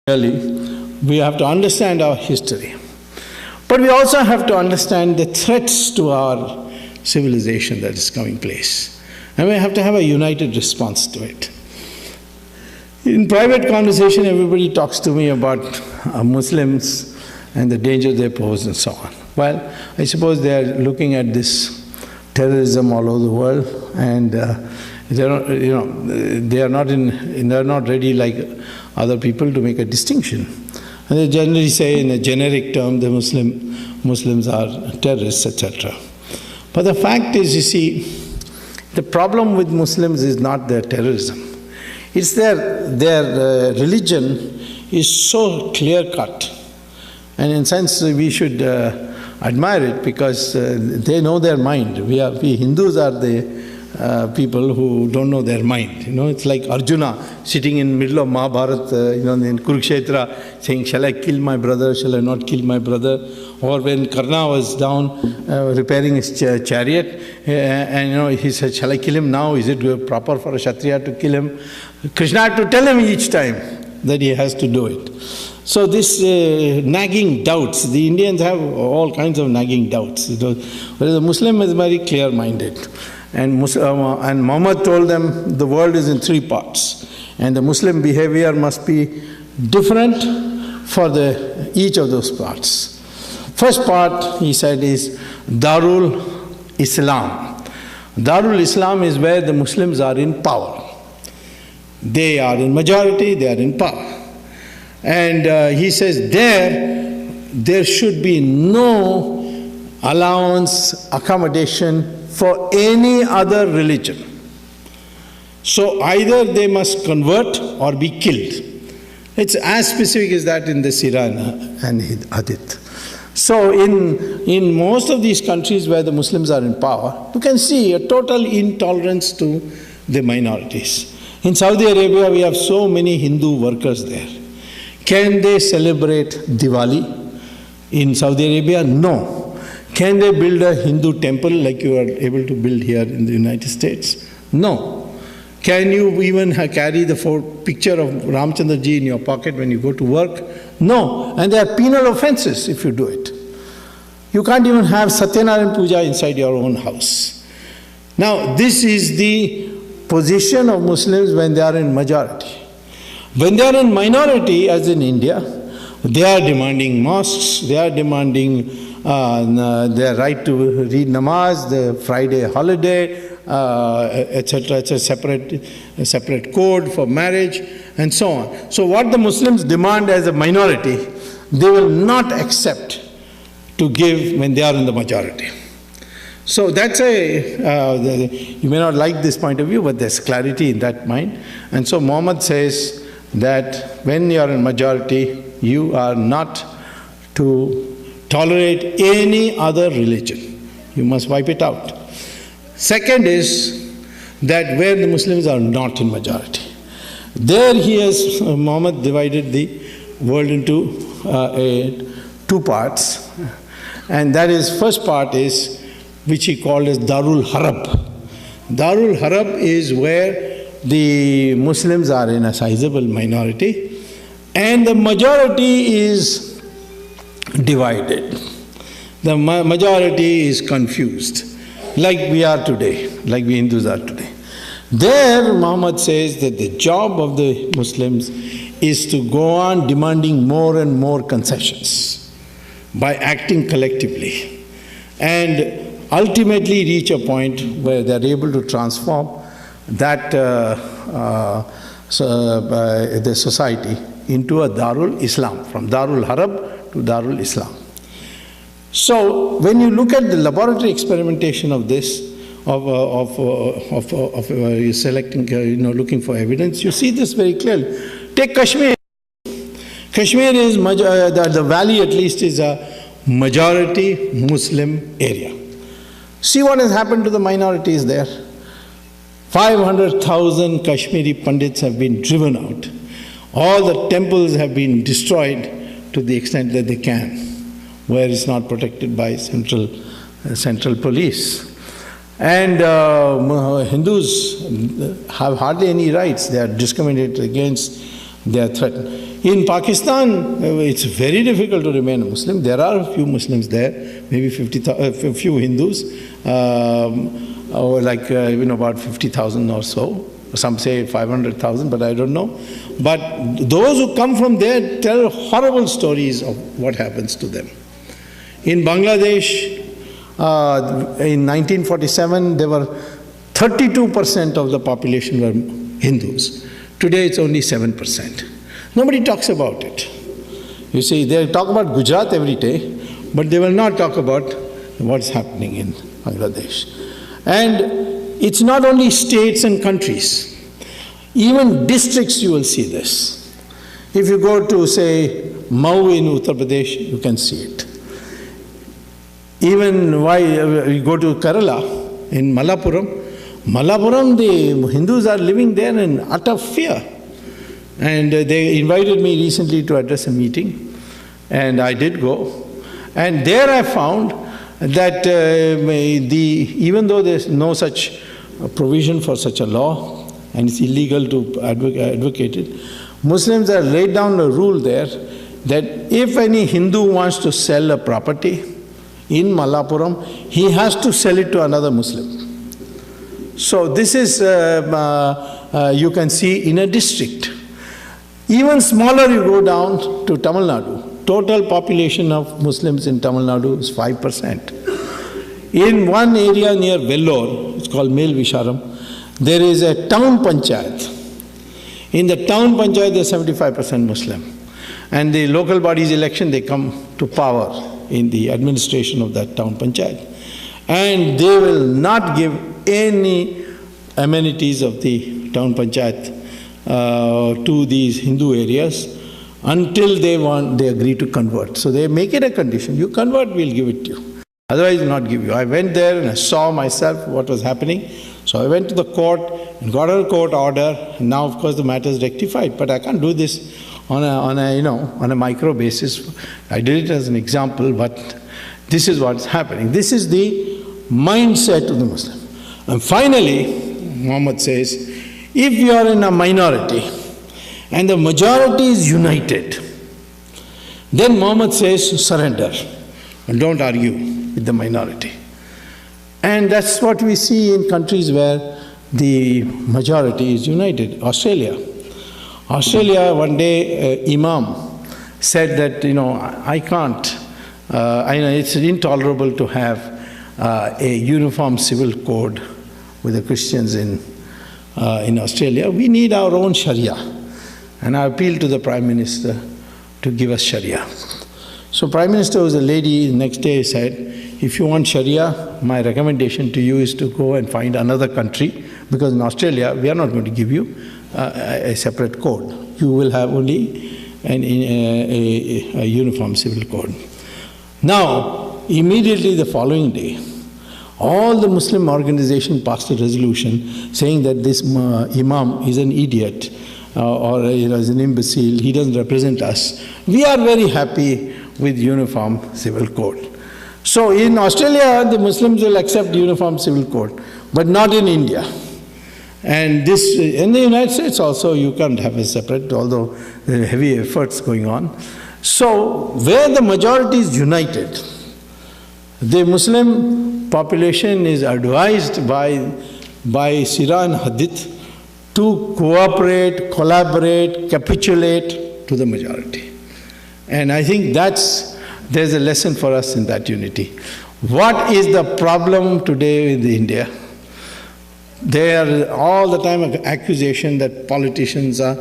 Really, we have to understand our history. But we also have to understand the threats to our civilization that is coming place. And we have to have a united response to it. In private conversation, everybody talks to me about Muslims and the danger they pose and so on. Well, I suppose they are looking at this terrorism all over the world, and they are not ready like other people to make a distinction. And they generally say in a generic term the Muslims are terrorists, etc. But the fact is, you see, the problem with Muslims is not their terrorism. It's their religion is so clear-cut. And in a sense, we should admire it because they know their mind. We Hindus are the people who don't know their mind. It's like Arjuna sitting in the middle of Mahabharata, in Kurukshetra, saying, "Shall I kill my brother? Shall I not kill my brother?" Or when Karna was down repairing his chariot, and he said, "Shall I kill him now? Is it proper for a Kshatriya to kill him?" Krishna had to tell him each time that he has to do it. So this nagging doubts, the Indians have all kinds of nagging doubts. Whereas the Muslim is very clear-minded. And Muhammad told them the world is in three parts. And the Muslim behavior must be different for each of those parts. First part, he said, is Darul Islam. Darul Islam is where the Muslims are in power. They are in majority, they are in power. And he says there should be no allowance, accommodation for any other religion. So either they must convert or be killed. It's as specific as that in the Sirah and Hadith. So in most of these countries where the Muslims are in power, you can see a total intolerance to the minorities. In Saudi Arabia, we have so many Hindu workers there. Can they celebrate Diwali in Saudi Arabia? No. Can they build a Hindu temple like you are able to build here in the United States? No. Can you even carry the picture of Ramchandra ji in your pocket when you go to work? No. And there are penal offenses if you do it. You can't even have Satyanarayana Puja inside your own house. Now, this is the position of Muslims when they are in majority. When they are in minority, as in India, they are demanding mosques, they are demanding their right to read namaz, the Friday holiday, etc. It's a separate code for marriage, and so on. So what the Muslims demand as a minority, they will not accept to give when they are in the majority. So that's you may not like this point of view, but there's clarity in that mind. And so Muhammad says that when you are in majority, you are not to tolerate any other religion. You must wipe it out. Second is that where the Muslims are not in majority, there Muhammad divided the world into two parts. And that is, first part is, which he called as Darul Harab. Darul Harab is where the Muslims are in a sizable minority and the majority is divided. The majority is confused, like we are today, like we Hindus are today. There, Muhammad says that the job of the Muslims is to go on demanding more and more concessions by acting collectively and ultimately reach a point where they are able to transform that the society into a Darul Islam, from Darul Harab to Darul Islam. So when you look at the laboratory experimentation of this, of selecting, looking for evidence, you see this very clearly. Take Kashmir. Kashmir is, the valley at least is a majority Muslim area. See what has happened to the minorities there. 500,000 Kashmiri Pandits have been driven out. All the temples have been destroyed to the extent that they can, where it's not protected by central police. And Hindus have hardly any rights. They are discriminated against, they are threatened. In Pakistan, it's very difficult to remain a Muslim. There are a few Muslims there, maybe a few Hindus, or like about 50,000 or so. Some say 500,000, but I don't know. But those who come from there tell horrible stories of what happens to them. In Bangladesh, in 1947, there were 32% of the population were Hindus. Today it's only 7%. Nobody talks about it. You see, they talk about Gujarat every day, but they will not talk about what's happening in Bangladesh. And it's not only states and countries. Even districts you will see this. If you go to, say, Mau in Uttar Pradesh, you can see it. Even why you go to Kerala, in Malappuram, the Hindus are living there in utter fear. And they invited me recently to address a meeting, and I did go. And there I found that even though there's no such provision for such a law, and it's illegal to advocate it, Muslims have laid down a rule there that if any Hindu wants to sell a property in Malappuram, he has to sell it to another Muslim. So this is, you can see in a district. Even smaller you go down to Tamil Nadu. Total population of Muslims in Tamil Nadu is 5%. In one area near Vellore, it's called Mel Visharam, there is a town panchayat. In the town panchayat, there is 75% Muslim. And the local body's election, they come to power in the administration of that town panchayat. And they will not give any amenities of the town panchayat to these Hindu areas until they agree to convert. So they make it a condition. You convert, we'll give it to you. Otherwise, we'll not give you. I went there and I saw myself what was happening. So I went to the court and got a court order. And now, of course, the matter is rectified. But I can't do this on a micro basis. I did it as an example, but this is what's happening. This is the mindset of the Muslim. And finally, Muhammad says, if you are in a minority and the majority is united, then Muhammad says, surrender and don't argue with the minority. And that's what we see in countries where the majority is united. Australia, one day, Imam said that, I can't, it's intolerable to have a uniform civil code with the Christians in Australia. We need our own Sharia. And I appealed to the Prime Minister to give us Sharia. So Prime Minister was a lady, the next day said, if you want Sharia, my recommendation to you is to go and find another country, because in Australia, we are not going to give you a separate code. You will have only a uniform civil code. Now, immediately the following day, all the Muslim organizations passed a resolution saying that this Imam is an idiot or is an imbecile, he doesn't represent us. We are very happy with uniform civil code. So in Australia, the Muslims will accept uniform civil code, but not in India. And this, in the United States also, you can't have a separate, although there are heavy efforts going on. So where the majority is united, the Muslim population is advised by Sirah and Hadith to cooperate, collaborate, capitulate to the majority. And I think there's a lesson for us in that unity. What is the problem today with India? There are all the time accusation that politicians are,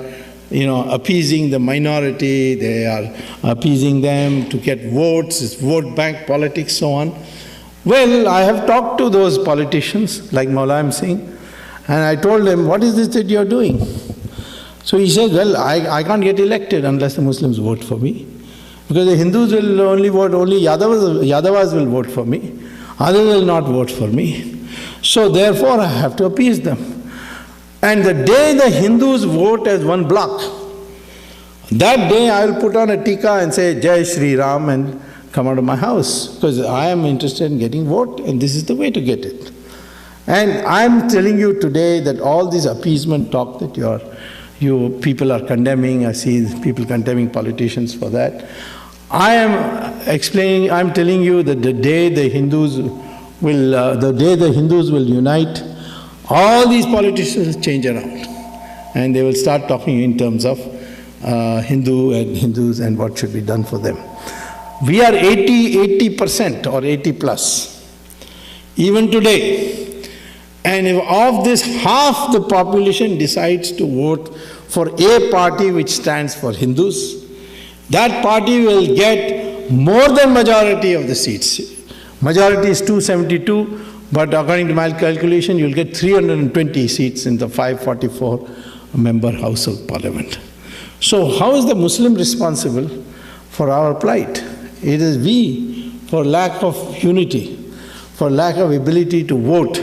appeasing the minority, they are appeasing them to get votes, it's vote bank politics, so on. Well, I have talked to those politicians, like Maulayam Singh, and I told them, what is this that you're doing? So he said, well, I can't get elected unless the Muslims vote for me. Because the Hindus will only vote, only Yadavas will vote for me. Others will not vote for me. So therefore I have to appease them. And the day the Hindus vote as one block, that day I will put on a tikka and say, Jai Shri Ram, and come out of my house. Because I am interested in getting vote, and this is the way to get it. And I am telling you today that all this appeasement talk that people are condemning, I see people condemning politicians for that. I am telling you that the day the Hindus will unite, all these politicians will change around. And they will start talking in terms of Hindus and what should be done for them. We are 80% or 80 plus, even today. And if of this half the population decides to vote for a party which stands for Hindus, that party will get more than majority of the seats. Majority is 272, but according to my calculation, you'll get 320 seats in the 544-member House of Parliament. So how is the Muslim responsible for our plight? It is we, for lack of unity, for lack of ability to vote,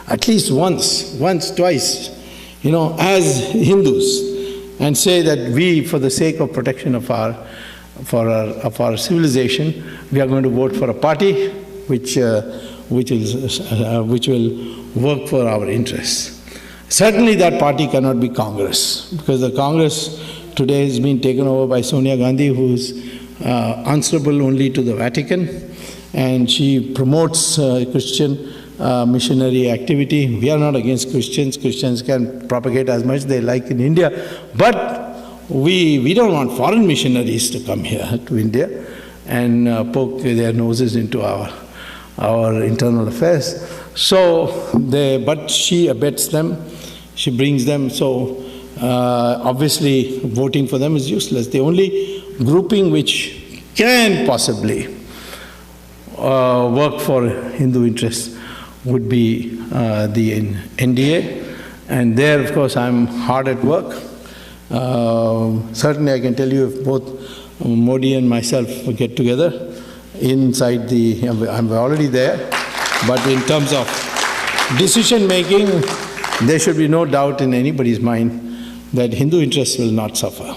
at least once, twice, as Hindus, and say that we, for the sake of protection of our civilization, we are going to vote for a party which will work for our interests. Certainly that party cannot be Congress, because the Congress today has been taken over by Sonia Gandhi, who is answerable only to the Vatican, and she promotes Christian missionary activity. We are not against Christians. Christians can propagate as much as they like in India, but we don't want foreign missionaries to come here to India and poke their noses into our internal affairs. But she abets them, she brings them, so obviously voting for them is useless. The only grouping which can possibly work for Hindu interests would be the NDA, and there, of course, I'm hard at work. Certainly I can tell you, if both Modi and myself get together inside I'm already there, but in terms of decision making, there should be no doubt in anybody's mind that Hindu interests will not suffer.